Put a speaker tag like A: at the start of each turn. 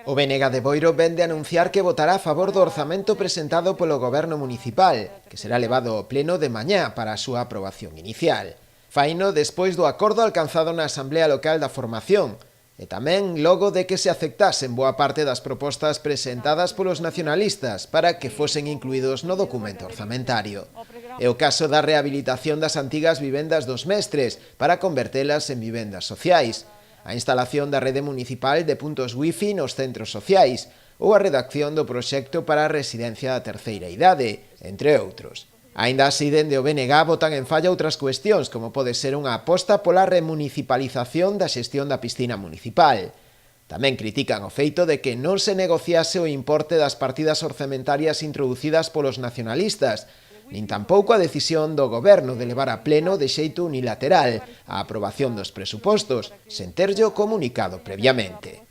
A: O BNG de Boiro vén de anunciar que votará a favor do orzamento presentado polo Goberno Municipal, que será levado ao pleno de mañá para a súa aprobación inicial. Faino despois do acordo alcanzado na Asamblea Local da Formación, e tamén logo de que se aceptasen boa parte das propostas presentadas polos nacionalistas para que fosen incluídos no documento orzamentario. É o caso da rehabilitación das antigas vivendas dos mestres para convertelas en vivendas sociais, a instalación da rede municipal de puntos wifi nos centros sociais ou a redacción do proxecto para a residencia da terceira idade, entre outros. Aínda así, dende o BNG botan en falla outras cuestións, como pode ser unha aposta pola remunicipalización da xestión da piscina municipal. Tamén critican o feito de que non se negociase o importe das partidas orzamentarias introducidas polos nacionalistas, nin tampouco a decisión do Goberno de levar a pleno de xeito unilateral a aprobación dos presupostos, sen terllo comunicado previamente.